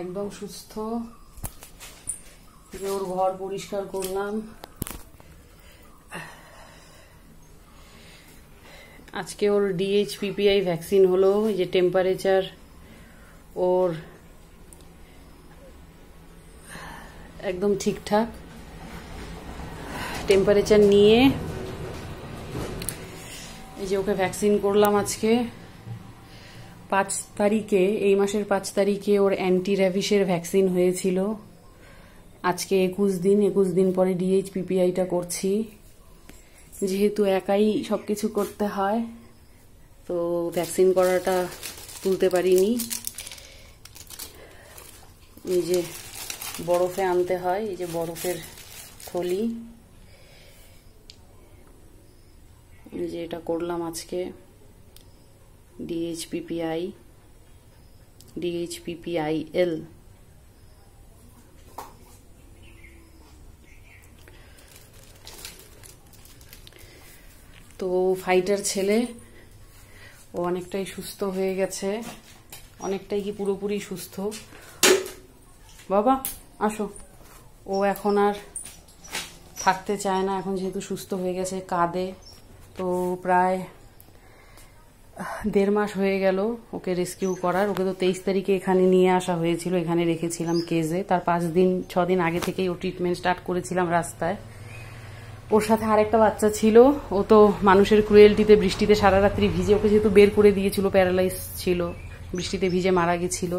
একদম সুস্থ। ওর ঘর পরিষ্কার করলাম। আজকে ওর DHPPI ভ্যাকসিন হলো। যে টেম্পারেচার ওর একদম ঠিকঠাক টেম্পারেচার নিয়ে এই যে ওকে ভ্যাকসিন করলাম আজকে 5 তারিখে, এই মাসের 5 তারিখে ওর অ্যান্টি র্যাবিসের ভ্যাকসিন হয়েছিল। আজকে 21 দিন পরে DHPPIটা করছি। যেহেতু একাই সবকিছু করতে হয় তো ভ্যাকসিন করাটা তুলতে পারিনি। এই যে বরফে আনতে হয়, এই যে বরফের থলি, এই যে এটা করলাম আজকে। DHPPIL তো ফাইটার ছেলে, ও অনেকটাই সুস্থ হয়ে গেছে, অনেকটাই কি পুরোপুরি সুস্থ। বাবা আসো, ও এখন আর থাকতে চায় না, এখন যেহেতু সুস্থ হয়ে গেছে কাঁদে। তো প্রায় 1.5 মাস হয়ে গেল ওকে রেস্কিউ করার। ওকে তো 23 তারিখে এখানে নিয়ে আসা হয়েছিল, এখানে রেখেছিলাম কেজে। তার 5-6 দিন আগে থেকেই ও ট্রিটমেন্ট স্টার্ট করেছিলাম রাস্তায়। ওর সাথে আরেকটা বাচ্চা ছিল, ও তো মানুষের ক্রুয়েলটিতে বৃষ্টিতে সারা রাত্রি ভিজে, ওকে যেহেতু বের করে দিয়েছিল, প্যারালাইজ ছিল, বৃষ্টিতে ভিজে মারা গেছিল।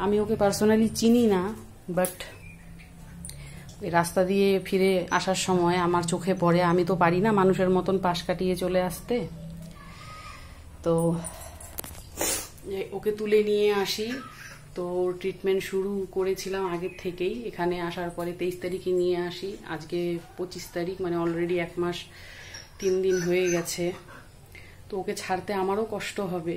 আমি ওকে পার্সোনালি চিনি না, বাট ওই রাস্তা দিয়ে ফিরে আসার সময় আমার চোখে পড়ে। আমি তো পারি না মানুষের মতন পাশ কাটিয়ে চলে আসতে, তো ওকে তুলে নিয়ে আসি। তো ট্রিটমেন্ট শুরু করেছিলাম আগের থেকেই, এখানে আসার পরে 23 তারিখে নিয়ে আসি। আজকে 25 তারিখ, মানে অলরেডি 1 মাস 3 দিন হয়ে গেছে। তো ওকে ছাড়তে আমারও কষ্ট হবে।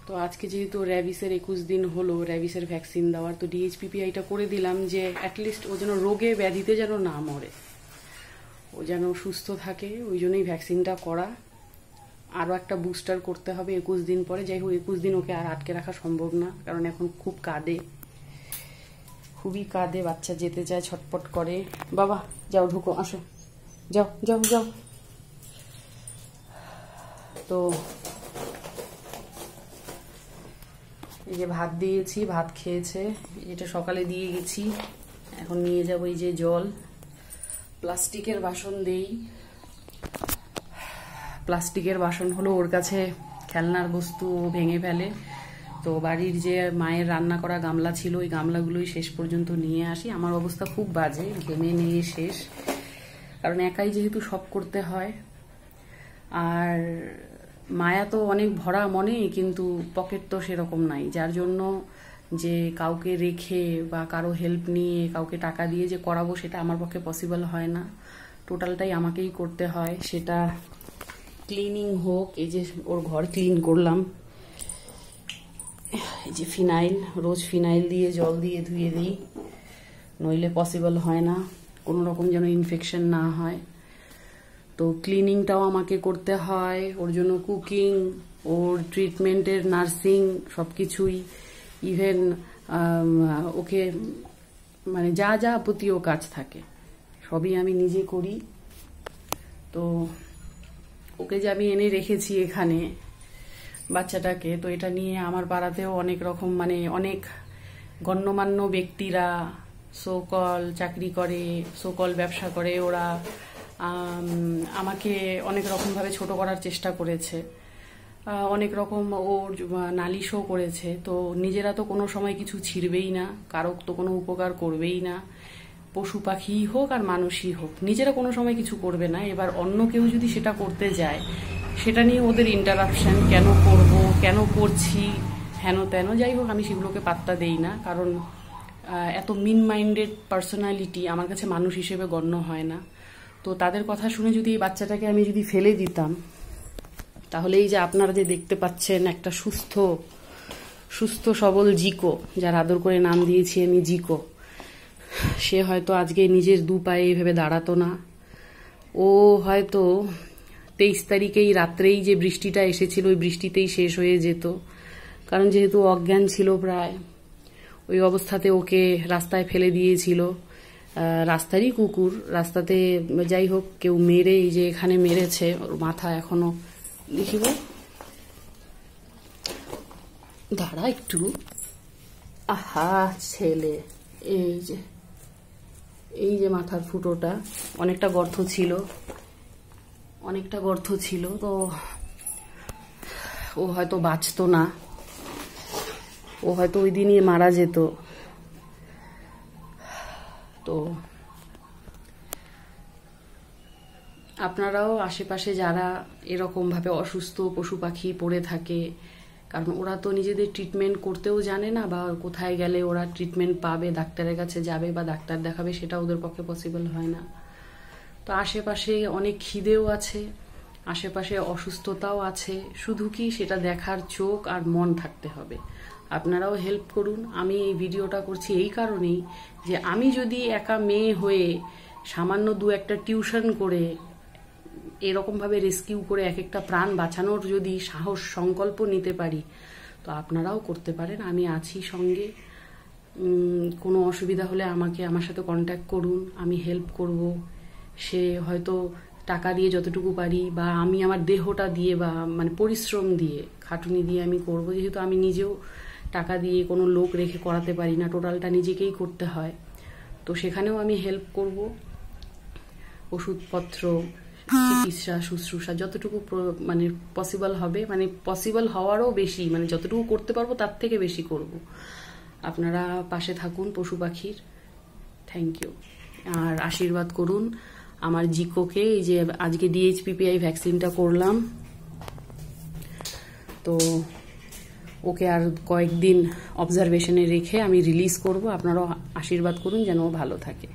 তো আজকে যেহেতু র্যাবিসের 21 দিন হলো র্যাবিসের ভ্যাকসিন দেওয়ার, তো DHPPIটা করে দিলাম যে অ্যাটলিস্ট ও যেন রোগে ব্যাধিতে যেন না মরে, ও যেন সুস্থ থাকে, ওই জন্যই ভ্যাকসিনটা করা। আরও একটা বুস্টার করতে হবে 21 দিন পরে। যাই হোক 21 দিন ওকে আর আটকে রাখা সম্ভব না, কারণ এখন খুব কাঁদে, খুবই কাঁদে, বাচ্চা যেতে চায়, ছটপট করে। বাবা যাও, ঢুকো, আসো, যাও যাও যাও। তো এই যে ভাত দিয়েছি, ভাত খেয়েছে, এটা সকালে দিয়ে গেছি। এখন নিয়ে যাবো এই যে জল। প্লাস্টিকের বাসন দেই, প্লাস্টিকের বাসন হলো ওর কাছে খেলনার বস্তু, ভেঙে ফেলে। তো বাড়ির যে মায়ের রান্না করা গামলা ছিল, ওই গামলাগুলোই শেষ পর্যন্ত নিয়ে আসি। আমার অবস্থা খুব বাজে, ঘেমে নিয়ে শেষ, কারণ একাই যেহেতু সব করতে হয়। আর মায়া তো অনেক ভরা মনে, কিন্তু পকেট তো সেরকম নাই, যার জন্য যে কাউকে রেখে বা কারো হেল্প নিয়ে কাউকে টাকা দিয়ে যে করাবো সেটা আমার পক্ষে পসিবল হয় না। টোটালটাই আমাকেই করতে হয়। সেটা ক্লিনিং হোক, এই যে ওর ঘর ক্লিন করলাম, এই যে ফিনাইল, রোজ ফিনাইল দিয়ে জল দিয়ে ধুয়ে দিই, নইলে পসিবল হয় না, কোনো রকম যেন ইনফেকশন না হয়। তো ক্লিনিংটাও আমাকে করতে হয়, ওর জন্য কুকিং, ওর ট্রিটমেন্টের নার্সিং সব কিছুই, ইভেন ওকে মানে যা যাবতীয় কাজ থাকে সবই আমি নিজে করি। তো ওকে যে আমি এনে রেখেছি এখানে বাচ্চাটাকে, তো এটা নিয়ে আমার পাড়াতেও অনেক রকম, মানে অনেক গণ্যমান্য ব্যক্তিরা, সোকল চাকরি করে, সোকল ব্যবসা করে, ওরা আমাকে অনেক রকমভাবে ছোট করার চেষ্টা করেছে, অনেক রকম ওর নালিশও করেছে। তো নিজেরা তো কোনো সময় কিছু ছিড়বেই না, কারো তো কোনো উপকার করবেই না, পশু পাখিই হোক আর মানুষই হোক, নিজেরা কোনো সময় কিছু করবে না। এবার অন্য কেউ যদি সেটা করতে যায়, সেটা নিয়ে ওদের ইন্টারাপশন, কেন করব, কেন করছি, হেন তেন। যাই হোক আমি সেগুলোকে পাত্তা দেই না, কারণ এত মিন মাইন্ডেড পার্সোনালিটি আমার কাছে মানুষ হিসেবে গণ্য হয় না। তো তাদের কথা শুনে যদি এই বাচ্চাটাকে আমি যদি ফেলে দিতাম, তাহলে এই যে আপনারা যে দেখতে পাচ্ছেন একটা সুস্থ সবল জিকো, যার আদর করে নাম দিয়েছি আমি জিকো, সে হয়তো আজকে নিজের 2 পায়ে এইভাবে দাঁড়াতো না। ও হয়তো 23 তারিখেই রাত্রেই যে বৃষ্টিটা এসেছিল ওই বৃষ্টিতেই শেষ হয়ে যেত, কারণ যেহেতু অজ্ঞান ছিল প্রায়, ওই অবস্থাতে ওকে রাস্তায় ফেলে দিয়েছিল। রাস্তারই কুকুর, রাস্তাতে যাই হোক কেউ মেরে, এই যে এখানে মেরেছে, ওর মাথা এখনো দেখিব, দাঁড়া একটু, আহা ছেলে, এই যে মাথার ফুটোটা, অনেকটা গর্ত ছিল, তো ও হয়তো বাঁচতো না, ও হয়তো ওই দিনই মারা যেত। তো আপনারাও আশেপাশে যারা এরকম ভাবে অসুস্থ পশু পাখি পড়ে থাকে, কারণ ওরা তো নিজেদের ট্রিটমেন্ট করতেও জানে না, বা কোথায় গেলে ওরা ট্রিটমেন্ট পাবে, ডাক্তারের কাছে যাবে বা ডাক্তার দেখাবে, সেটা ওদের পক্ষে পসিবল হয় না। তো আশেপাশে অনেক খিদেও আছে, আশেপাশে অসুস্থতাও আছে, শুধু কি সেটা দেখার চোখ আর মন থাকতে হবে। আপনারাও হেল্প করুন। আমি এই ভিডিওটা করছি এই কারণেই যে আমি যদি একা মেয়ে হয়ে সামান্য 2-1টা টিউশন করে এরকমভাবে রেস্কিউ করে এক একটা প্রাণ বাঁচানোর যদি সাহস সংকল্প নিতে পারি, তো আপনারাও করতে পারেন। আমি আছি সঙ্গে, কোনো অসুবিধা হলে আমার সাথে কন্ট্যাক্ট করুন, আমি হেল্প করব। সে হয়তো টাকা দিয়ে যতটুকু পারি, বা আমি আমার দেহটা দিয়ে, বা মানে পরিশ্রম দিয়ে, খাটুনি দিয়ে আমি করব, যেহেতু আমি নিজেও টাকা দিয়ে কোনো লোক রেখে করাতে পারি না, টোটালটা নিজেকেই করতে হয়। তো সেখানেও আমি হেল্প করব, ওষুধপত্র, চিকিৎসা, শুশ্রূষা যতটুকু মানে পসিবল হবে, মানে পসিবল হওয়ারও বেশি, মানে যতটুকু করতে পারবো তার থেকে বেশি করব। আপনারা পাশে থাকুন পশু পাখির। Thank you. আর আশীর্বাদ করুন আমার জিকোকে। এই যে আজকে DHPPI ভ্যাকসিনটা করলাম, তো ওকে আর কয়েকদিন অবজারভেশনে রেখে আমি রিলিজ করব। আপনারাও আশীর্বাদ করুন যেন ও ভালো থাকে।